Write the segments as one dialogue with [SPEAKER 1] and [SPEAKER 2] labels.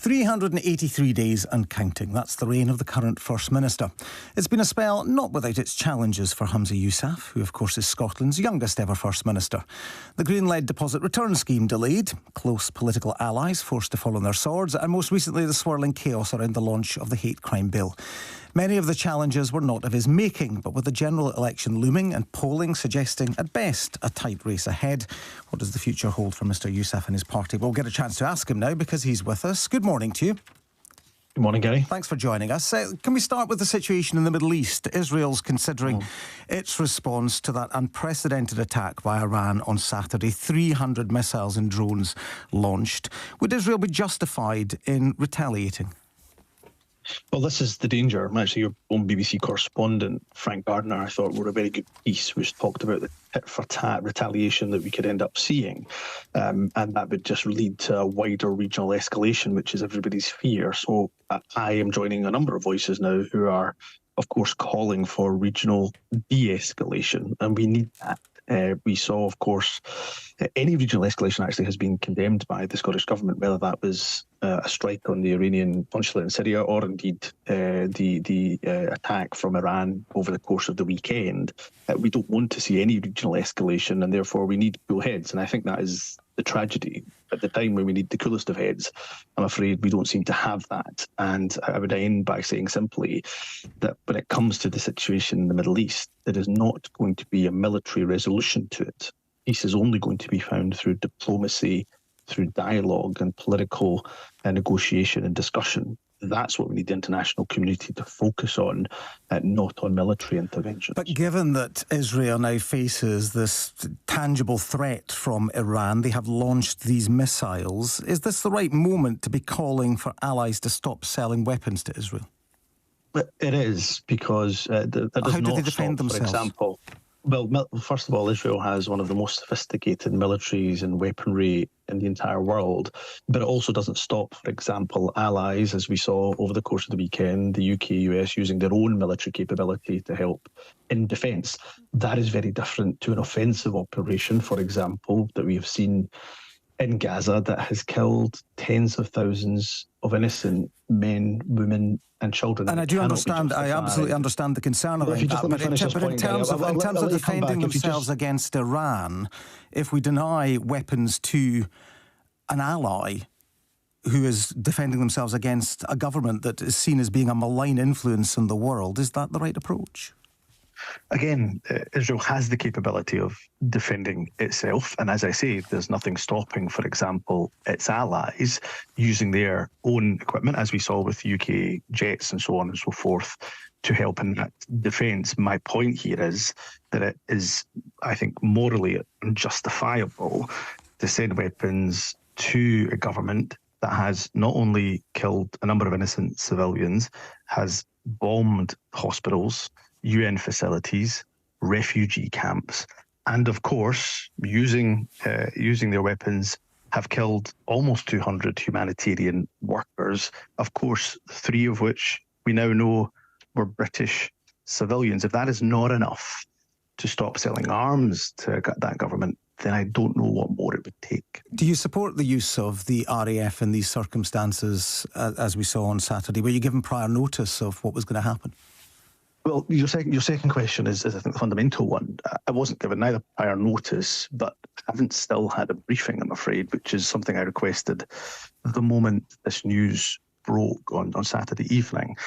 [SPEAKER 1] 383 days and counting. That's the reign of the current First Minister. It's been a spell not without its challenges for Humza Yousaf, who of course is Scotland's youngest ever First Minister. The Green-led deposit return scheme delayed, close political allies forced to fall on their swords, and most recently the swirling chaos around the launch of the hate crime bill. Many of the challenges were not of his making, but with the general election looming and polling suggesting at best a tight race ahead, what does the future hold for Mr Yousaf and his party? We'll get a chance to ask him now because he's with us. Good morning to you.
[SPEAKER 2] Good morning, Gary.
[SPEAKER 1] Thanks for joining us. Can we start with the situation in the Middle East? Israel's considering its response to that unprecedented attack by Iran on Saturday. 300 missiles and drones launched. Would Israel be justified in retaliating?
[SPEAKER 2] Well, this is the danger. Actually, your own BBC correspondent, Frank Gardner, I thought wrote a very good piece which talked about the tit-for-tat retaliation that we could end up seeing. And that would just lead to a wider regional escalation, which is everybody's fear. So I am joining a number of voices now who are, of course, calling for regional de-escalation. And we need that. We saw, of course, any regional escalation actually has been condemned by the Scottish Government, whether that was a strike on the Iranian consulate in Syria or indeed the attack from Iran over the course of the weekend. We don't want to see any regional escalation, and therefore we need cool heads. And I think that is the tragedy. At the time when we need the coolest of heads, I'm afraid we don't seem to have that. And I would end by saying simply that when it comes to the situation in the Middle East, there is not going to be a military resolution to it. Peace is only going to be found through diplomacy, through dialogue and political negotiation and discussion. That's what we need the international community to focus on, not on military interventions.
[SPEAKER 1] But given that Israel now faces this tangible threat from Iran, they have launched these missiles, is this the right moment to be calling for allies to stop selling weapons to Israel?
[SPEAKER 2] It is, because
[SPEAKER 1] how do they defend themselves?
[SPEAKER 2] For example, well, first of all, Israel has one of the most sophisticated militaries and weaponry in the entire world, but it also doesn't stop, for example, allies, as we saw over the course of the weekend, the UK, US using their own military capability to help in defence. That is very different to an offensive operation, for example, that we have seen in Gaza that has killed tens of thousands of innocent men, women and children.
[SPEAKER 1] And I do understand, I absolutely understand the concern around that. But in terms of defending themselves against Iran, if we deny weapons to an ally who is defending themselves against a government that is seen as being a malign influence in the world, is that the right approach?
[SPEAKER 2] Again, Israel has the capability of defending itself. And as I say, there's nothing stopping, for example, its allies using their own equipment, as we saw with UK jets and so on and so forth, to help in that defence. My point here is that it is, I think, morally unjustifiable to send weapons to a government that has not only killed a number of innocent civilians, has bombed hospitals, UN facilities, refugee camps, and of course, using their weapons, have killed almost 200 humanitarian workers, of course, 3 of which we now know were British civilians. If that is not enough to stop selling arms to that government, then I don't know what more it would take.
[SPEAKER 1] Do you support the use of the RAF in these circumstances, as we saw on Saturday? Were you given prior notice of what was going to happen?
[SPEAKER 2] Well, your second question is I think, the fundamental one. I wasn't given neither prior notice, but haven't still had a briefing, I'm afraid, which is something I requested the moment this news broke on Saturday evening.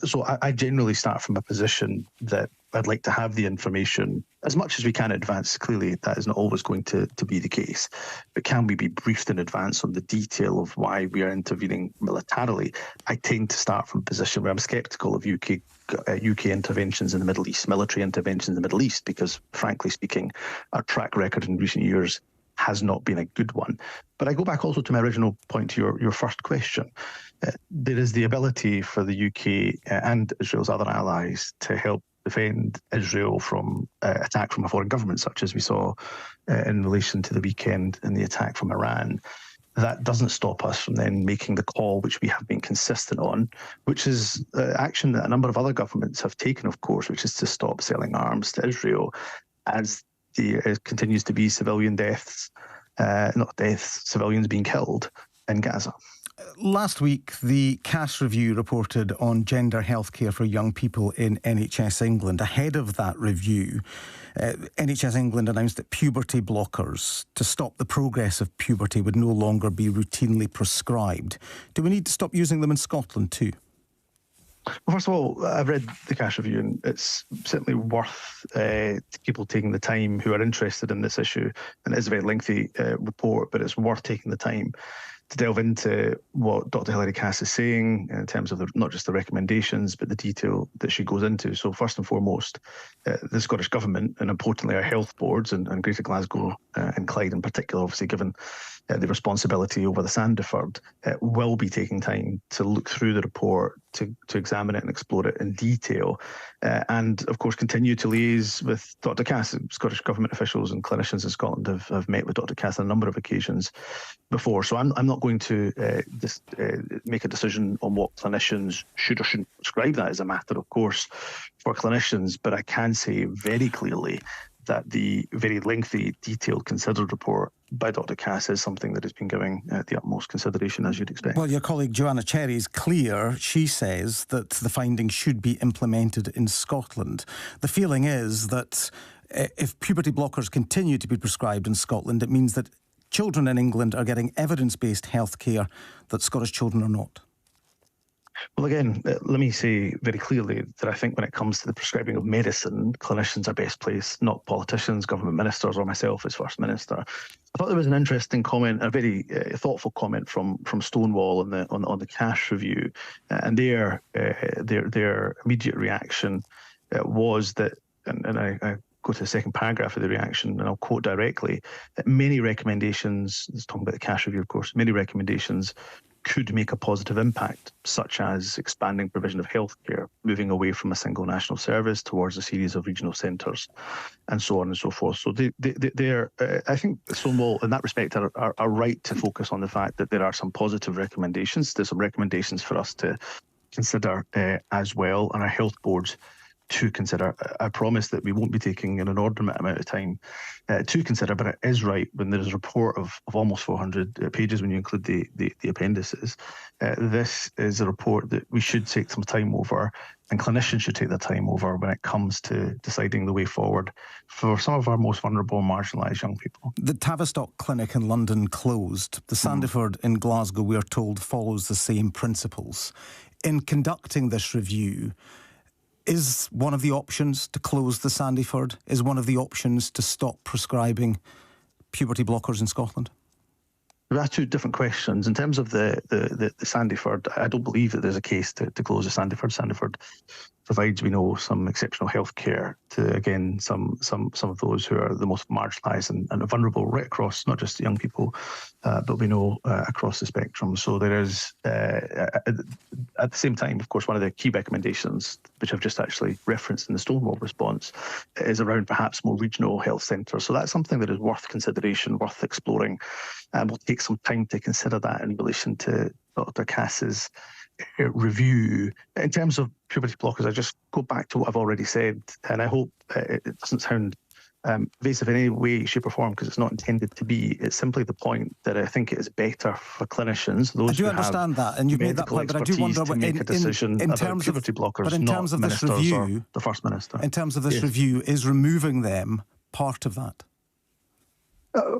[SPEAKER 2] So I generally start from a position that I'd like to have the information as much as we can in advance. Clearly, that is not always going to be the case. But can we be briefed in advance on the detail of why we are intervening militarily? I tend to start from a position where I'm sceptical of UK interventions in the Middle East, military interventions in the Middle East, because, frankly speaking, our track record in recent years has not been a good one. But I go back also to my original point, to your first question. There is the ability for the UK and Israel's other allies to help defend Israel from attack from a foreign government, such as we saw in relation to the weekend and the attack from Iran. That doesn't stop us from then making the call, which we have been consistent on, which is action that a number of other governments have taken, of course, which is to stop selling arms to Israel as there continues to be civilian deaths, civilians being killed in Gaza.
[SPEAKER 1] Last week, the CAS review reported on gender healthcare for young people in NHS England. Ahead of that review, NHS England announced that puberty blockers to stop the progress of puberty would no longer be routinely prescribed. Do we need to stop using them in Scotland too?
[SPEAKER 2] Well, first of all, I've read the CAS review, and it's certainly worth people taking the time who are interested in this issue. And it is a very lengthy report, but it's worth taking the time to delve into what Dr. Hilary Cass is saying in terms of not just the recommendations, but the detail that she goes into. So first and foremost, the Scottish Government, and importantly our health boards, and Greater Glasgow and Clyde in particular, obviously given the responsibility over the Sandiford, will be taking time to look through the report, to examine it and explore it in detail, and of course continue to liaise with Dr. Cass. Scottish Government officials and clinicians in Scotland have met with Dr. Cass on a number of occasions before. So I'm not going to make a decision on what clinicians should or shouldn't prescribe. That is a matter, of course, for clinicians, but I can say very clearly that the very lengthy, detailed, considered report by Dr. Cass is something that has been giving the utmost consideration, as you'd expect.
[SPEAKER 1] Well, your colleague Joanna Cherry is clear. She says that the findings should be implemented in Scotland. The feeling is that if puberty blockers continue to be prescribed in Scotland, it means that children in England are getting evidence-based health care that Scottish children are not.
[SPEAKER 2] Well, again, let me say very clearly that I think when it comes to the prescribing of medicine, clinicians are best placed, not politicians, government ministers, or myself as First Minister. I thought there was an interesting comment, a very thoughtful comment from Stonewall on the CAS review, and their immediate reaction was that, and I go to the second paragraph of the reaction, and I'll quote directly, that many recommendations, it's talking about the CAS review, of course, many recommendations could make a positive impact, such as expanding provision of healthcare, moving away from a single national service towards a series of regional centres, and so on and so forth. So they're, I think Stonewall, in that respect, are right to focus on the fact that there are some positive recommendations. There's some recommendations for us to consider as well, and our health boards to consider. I promise that we won't be taking an inordinate amount of time to consider, but it is right when there is a report of almost 400 pages when you include the appendices. This is a report that we should take some time over, and clinicians should take their time over when it comes to deciding the way forward for some of our most vulnerable and marginalised young people.
[SPEAKER 1] The Tavistock Clinic in London closed. The Sandiford in Glasgow, we are told, follows the same principles. In conducting this review, is one of the options to close the Sandiford? Is one of the options to stop prescribing puberty blockers in Scotland?
[SPEAKER 2] There are two different questions. In terms of the Sandiford, I don't believe that there's a case to close the Sandiford. Sandiford provides, we know, some exceptional health care to, again, some of those who are the most marginalised and vulnerable right across, not just young people, but we know across the spectrum. So there is, at the same time, of course, one of the key recommendations, which I've just actually referenced in the Stonewall response, is around perhaps more regional health centres. So that's something that is worth consideration, worth exploring, and we'll take some time to consider that in relation to Dr. Cass's review. In terms of puberty blockers, I just go back to what I've already said, and I hope it doesn't sound evasive in any way, shape or form, because it's not intended to be. It's simply the point that I think it is better for clinicians, those
[SPEAKER 1] I do
[SPEAKER 2] who
[SPEAKER 1] understand
[SPEAKER 2] have
[SPEAKER 1] that, and you've made that point, but I do wonder,
[SPEAKER 2] to make a decision
[SPEAKER 1] in
[SPEAKER 2] about
[SPEAKER 1] terms
[SPEAKER 2] puberty
[SPEAKER 1] of
[SPEAKER 2] blockers,
[SPEAKER 1] but in terms of this review,
[SPEAKER 2] or the First Minister.
[SPEAKER 1] In terms of this review, is removing them part of that?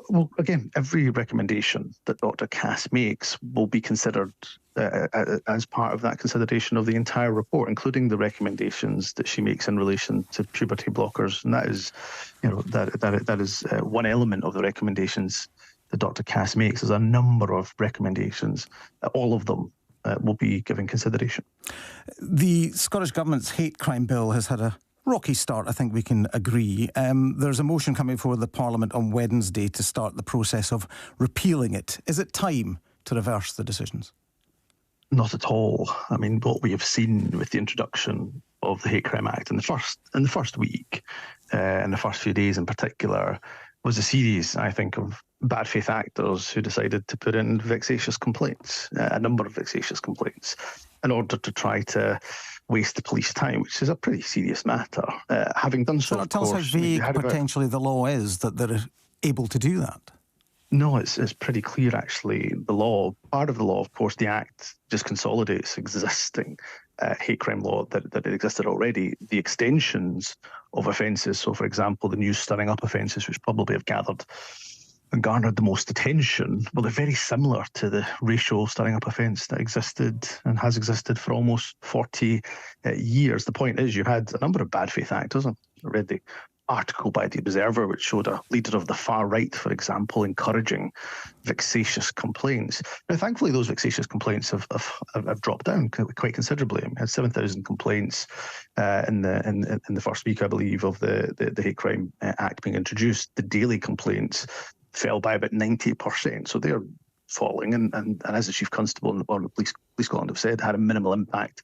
[SPEAKER 2] Well, again, every recommendation that Dr. Cass makes will be considered as part of that consideration of the entire report, including the recommendations that she makes in relation to puberty blockers. And that is, that is one element of the recommendations that Dr. Cass makes. There's a number of recommendations. All of them will be given consideration.
[SPEAKER 1] The Scottish Government's hate crime bill has had a rocky start, I think we can agree. There's a motion coming before the Parliament on Wednesday to start the process of repealing it. Is it time to reverse the decisions?
[SPEAKER 2] Not at all. I mean, what we have seen with the introduction of the Hate Crime Act in the first week, and the first few days in particular, was a series, I think, of bad faith actors who decided to put in vexatious complaints, a number of vexatious complaints, in order to try to waste the police time, which is a pretty serious matter. Having done so,
[SPEAKER 1] Tell us how vague potentially the law is that they're able to do that.
[SPEAKER 2] No, it's pretty clear, actually. The law, part of the law, of course, the Act just consolidates existing hate crime law that existed already. The extensions of offences, so for example, the new stirring up offences, which probably have gathered and garnered the most attention, well, they're very similar to the racial stirring up offence that existed and has existed for almost 40 years. The point is, you had a number of bad faith actors. I read the article by the Observer, which showed a leader of the far right, for example, encouraging vexatious complaints. Now, thankfully, those vexatious complaints have dropped down quite considerably. I mean, we had 7,000 complaints in the first week, I believe, of the Hate Crime Act being introduced. The daily complaints fell by about 90%, so they're falling. And as the Chief Constable and the Police Scotland have said, had a minimal impact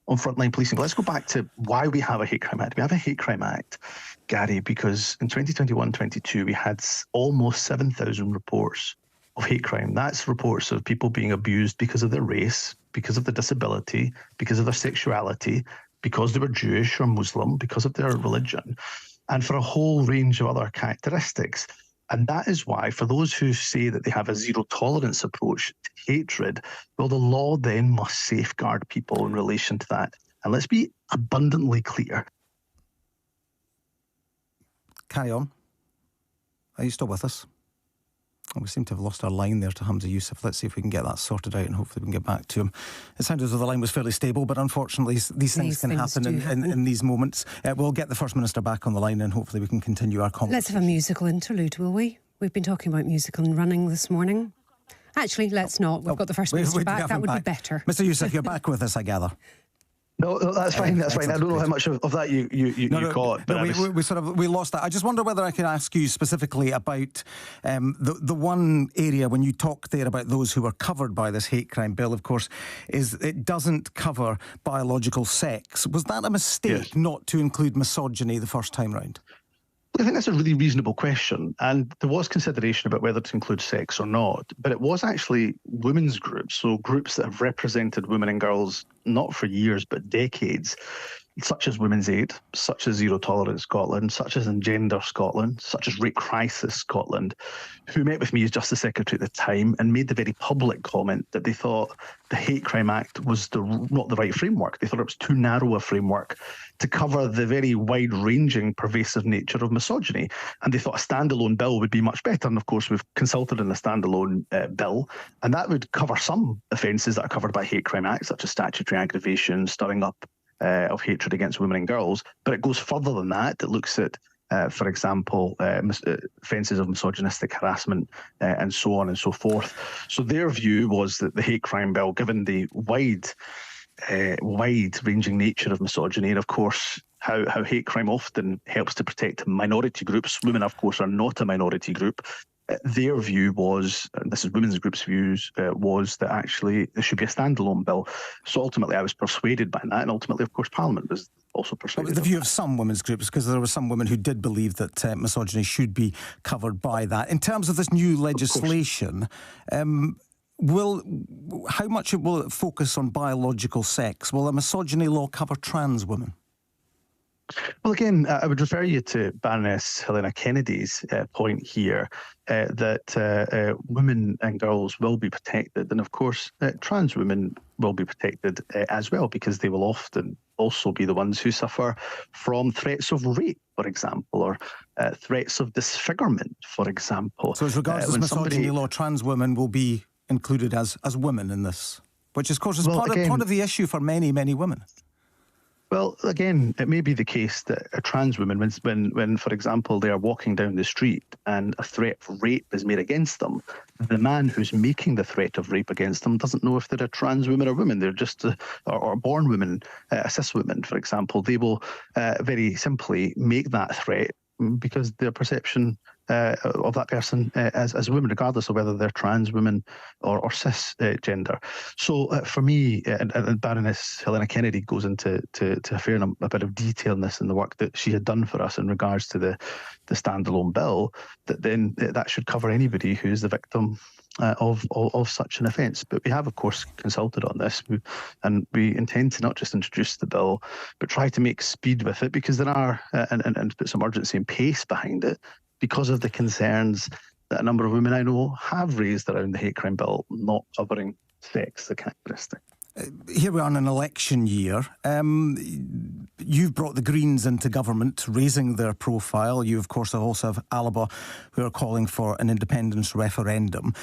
[SPEAKER 2] on frontline policing. But let's go back to why we have a Hate Crime Act. We have a Hate Crime Act, Gary, because in 2021-22, we had almost 7,000 reports of hate crime. That's reports of people being abused because of their race, because of their disability, because of their sexuality, because they were Jewish or Muslim, because of their religion, and for a whole range of other characteristics. And that is why, for those who say that they have a zero tolerance approach to hatred, well, the law then must safeguard people in relation to that. And let's be abundantly clear.
[SPEAKER 1] Carry on. Are you still with us? Oh, we seem to have lost our line there to Humza Yousaf. Let's see if we can get that sorted out and hopefully we can get back to him. It sounded as though the line was fairly stable, but unfortunately these things can happen in these moments. We'll get the First Minister back on the line and hopefully we can continue our conversation.
[SPEAKER 3] Let's have a musical interlude, will we? We've been talking about musical and running this morning. Actually, let's not. We've got the First Minister back. That would be better.
[SPEAKER 1] Mr Yousaf, you're back with us, I gather.
[SPEAKER 2] No, that's fine. That's fine. I don't know how much of that you caught. But
[SPEAKER 1] we lost that. I just wonder whether I can ask you specifically about the one area when you talk there about those who are covered by this hate crime bill. Of course, is it doesn't cover biological sex. Was that a mistake not to include misogyny the first time round?
[SPEAKER 2] I think that's a really reasonable question, and there was consideration about whether to include sex or not, but it was actually women's groups, so groups that have represented women and girls not for years but decades, such as Women's Aid, such as Zero Tolerance Scotland, such as Engender Scotland, such as Rape Crisis Scotland, who met with me as Justice Secretary at the time and made the very public comment that they thought the Hate Crime Act was not the right framework. They thought it was too narrow a framework to cover the very wide-ranging, pervasive nature of misogyny. And they thought a standalone bill would be much better. And of course, we've consulted on a standalone bill, and that would cover some offences that are covered by Hate Crime Act, such as statutory aggravation, stirring up of hatred against women and girls, but it goes further than that. It looks at, for example, offences of misogynistic harassment and so on and so forth. So their view was that the hate crime bill, given the wide-ranging nature of misogyny, and of course how hate crime often helps to protect minority groups. Women, of course, are not a minority group. Their view was, and this is women's group's views, was that actually there should be a standalone bill. So ultimately I was persuaded by that, and ultimately, of course, Parliament was also persuaded.
[SPEAKER 1] It was the view of some women's groups, because there were some women who did believe that misogyny should be covered by that. In terms of this new legislation, how much will it focus on biological sex? Will a misogyny law cover trans women?
[SPEAKER 2] Well, again, I would refer you to Baroness Helena Kennedy's point here that women and girls will be protected. And of course, trans women will be protected as well, because they will often also be the ones who suffer from threats of rape, for example, or threats of disfigurement, for example.
[SPEAKER 1] So as regards this misogyny law, trans women will be included as women in this, which of course is part of the issue for many, many women.
[SPEAKER 2] Well, again, it may be the case that a trans woman, when, for example, they are walking down the street and a threat of rape is made against them, the man who's making the threat of rape against them doesn't know if they're a trans woman or woman. They're just or born women, a cis woman, for example. They will very simply make that threat because their perception of that person as a woman, regardless of whether they're trans women or cisgender. So for me, and Baroness Helena Kennedy goes into a bit of detail in this, in the work that she had done for us in regards to the standalone bill, that then that should cover anybody who's the victim of such an offence. But we have, of course, consulted on this, and we intend to not just introduce the bill, but try to make speed with it, because there are, and put some urgency and pace behind it, because of the concerns that a number of women I know have raised around the hate crime bill not covering sex, the characteristic.
[SPEAKER 1] Here we are in an election year. You've brought the Greens into government, raising their profile. You, of course, also have Alba, who are calling for an independence referendum.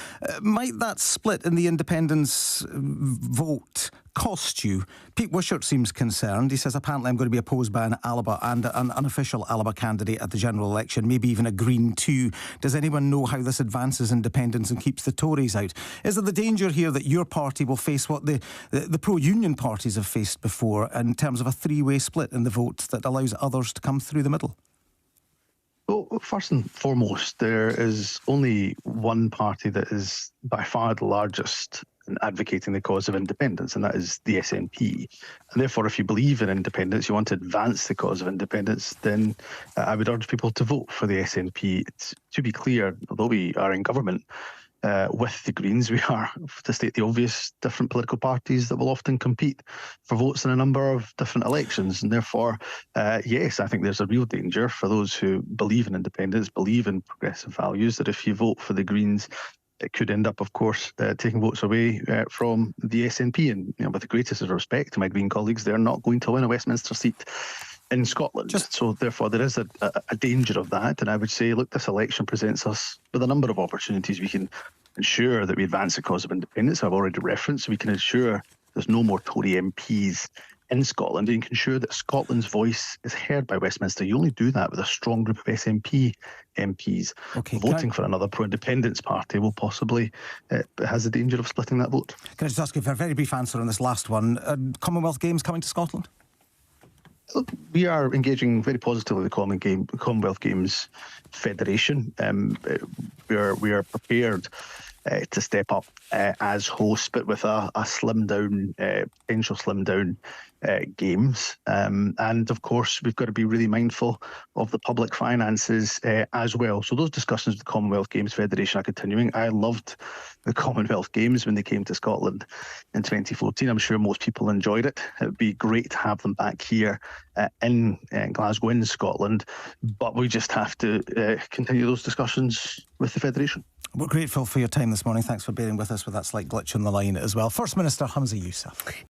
[SPEAKER 1] Might that split in the independence vote cost you? Pete Wishart seems concerned. He says, apparently I'm going to be opposed by an Alba and an unofficial Alba candidate at the general election, maybe even a Green too. Does anyone know how this advances independence and keeps the Tories out? Is there the danger here that your party will face what the pro-union parties have faced before in terms of a three-way split in the vote that allows others to come through the middle?
[SPEAKER 2] Well, first and foremost, there is only one party that is by far the largest in advocating the cause of independence, and that is the SNP. And therefore, if you believe in independence, you want to advance the cause of independence, then I would urge people to vote for the SNP. To be clear, although we are in government with the Greens, we are, to state the obvious, different political parties that will often compete for votes in a number of different elections. And therefore, yes, I think there's a real danger for those who believe in independence, believe in progressive values, that if you vote for the Greens, it could end up, of course, taking votes away from the SNP. And with the greatest of respect to my Green colleagues, they're not going to win a Westminster seat in Scotland. So therefore, there is a danger of that. And I would say, look, this election presents us with a number of opportunities. We can ensure that we advance the cause of independence. I've already referenced. We can ensure there's no more Tory MPs in Scotland, and you can ensure that Scotland's voice is heard by Westminster. You only do that with a strong group of SNP MPs. Voting for another pro-independence party will possibly has the danger of splitting that vote.
[SPEAKER 1] Can I just ask you for a very brief answer on this last one? Commonwealth Games coming to Scotland?
[SPEAKER 2] Look, we are engaging very positively with the Commonwealth Games Federation. We are prepared to step up as host, but with a slimmed down, potential slimmed down games. And of course, we've got to be really mindful of the public finances as well. So those discussions with the Commonwealth Games Federation are continuing. I loved the Commonwealth Games when they came to Scotland in 2014. I'm sure most people enjoyed it. It would be great to have them back here in Glasgow, in Scotland. But we just have to continue those discussions with the Federation.
[SPEAKER 1] We're grateful for your time this morning. Thanks for bearing with us with that slight glitch on the line as well. First Minister Humza Yousaf.